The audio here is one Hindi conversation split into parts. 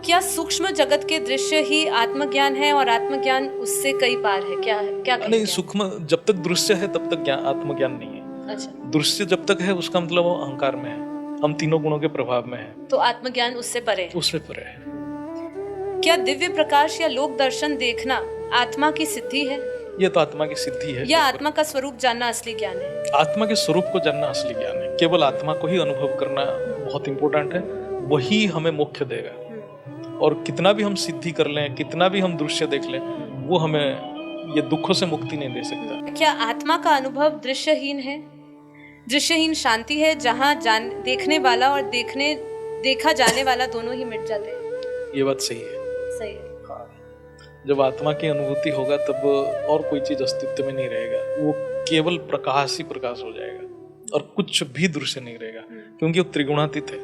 क्या सूक्ष्म जगत के दृश्य ही आत्मज्ञान है और आत्मज्ञान उससे कई पार है? क्या क्या नहीं, कहेंगे? सूक्ष्म जब तक दृश्य है तब तक ज्ञान आत्मज्ञान नहीं है। अच्छा, दृश्य जब तक है उसका मतलब वो अहंकार में है, हम तीनों गुणों के प्रभाव में है, तो आत्मज्ञान उससे परे है। उससे परे है। क्या दिव्य प्रकाश या लोक दर्शन देखना आत्मा की सिद्धि है ये तो आत्मा की सिद्धि है। या आत्मा का स्वरूप जानना असली ज्ञान है? आत्मा के स्वरूप को जानना असली ज्ञान है। केवल आत्मा को ही अनुभव करना बहुत इंपॉर्टेंट है, वही हमें मोक्ष देगा। और कितना भी हम सिद्धि कर लें, कितना भी हम दृश्य देख लें, वो हमें ये दुखों से मुक्ति नहीं दे सकता। क्या आत्मा का अनुभव दृश्यहीन है? दृश्यहीन शांति है जहाँ देखने वाला और देखा जाने वाला दोनों ही मिट जाते हैं। ये बात सही है। सही है। हाँ, जब आत्मा की अनुभूति होगा तब और कोई चीज अस्तित्व में नहीं रहेगा, वो केवल प्रकाश ही प्रकाश हो जाएगा और कुछ भी दृश्य नहीं रहेगा, क्योंकि वो त्रिगुणातीत है,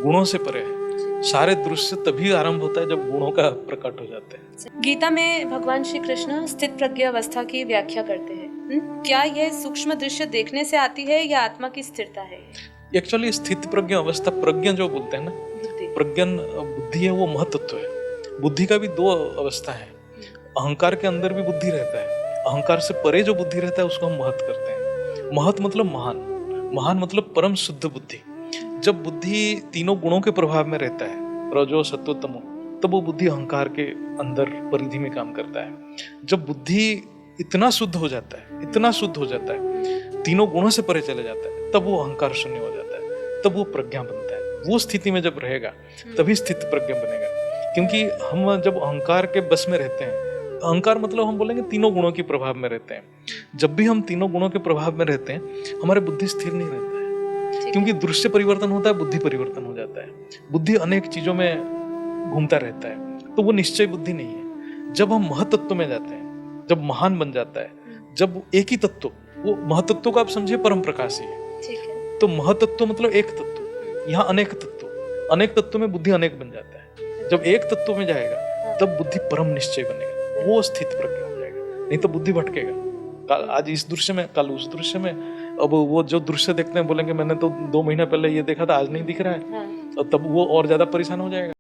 गुणों से परे है। सारे दृश्य तभी आरंभ होता है जब गुणों का प्रकट हो जाते हैं। गीता में भगवान श्री कृष्ण स्थित प्रज्ञ अवस्था की व्याख्या करते हैं। क्या यह सूक्ष्म दृश्य देखने से आती है या आत्मा की स्थिरता है? एक्चुअली स्थित प्रज्ञ अवस्था, प्रज्ञ जो बोलते हैं ना, प्रज्ञन बुद्धि है, वो महतत्व है। बुद्धि का भी दो अवस्था है। अहंकार के अंदर भी बुद्धि रहता है, अहंकार से परे जो बुद्धि रहता है उसको हम महत करते हैं। महत मतलब महान, महान मतलब परम शुद्ध बुद्धि। जब बुद्धि तीनों गुणों के प्रभाव में रहता है, रजो सत्व तमो, तब वो बुद्धि अहंकार के अंदर परिधि में काम करता है। जब बुद्धि इतना शुद्ध हो जाता है, इतना शुद्ध हो जाता है, तीनों गुणों से परे चले जाता है, तब वो अहंकार शून्य हो जाता है, तब वो प्रज्ञा बनता है। वो स्थिति में जब रहेगा तभी स्थित प्रज्ञा बनेगा। क्योंकि हम जब अहंकार के बस में रहते हैं, अहंकार मतलब हम बोलेंगे तीनों गुणों के प्रभाव में रहते हैं। जब भी हम तीनों गुणों के प्रभाव में रहते हैं, हमारे बुद्धि स्थिर नहीं रहता है, क्योंकि दृश्य परिवर्तन होता है, बुद्धि परिवर्तन हो जाता है। बुद्धि अनेक चीजों में घूमता रहता है, तो वो निश्चय बुद्धि नहीं है। जब हम महतत्व में जाते हैं, जब महान बन जाता है, जब एक ही तत्व, वो महतत्व को आप समझिए परम प्रकाश ही है। तो महतत्व मतलब एक तत्व, यहाँ अनेक तत्व, अनेक तत्व में बुद्धि अनेक बन जाता है। जब एक तत्व में जाएगा तब बुद्धि परम निश्चय बनेगा, वो स्थित प्रज्ञा हो जाएगा। नहीं तो बुद्धि भटकेगा, आज इस दृश्य में, कल उस दृश्य में। अब वो जो दृश्य देखते हैं बोलेंगे मैंने तो 2 महीना पहले ये देखा था, आज नहीं दिख रहा है, और तब वो और ज्यादा परेशान हो जाएगा।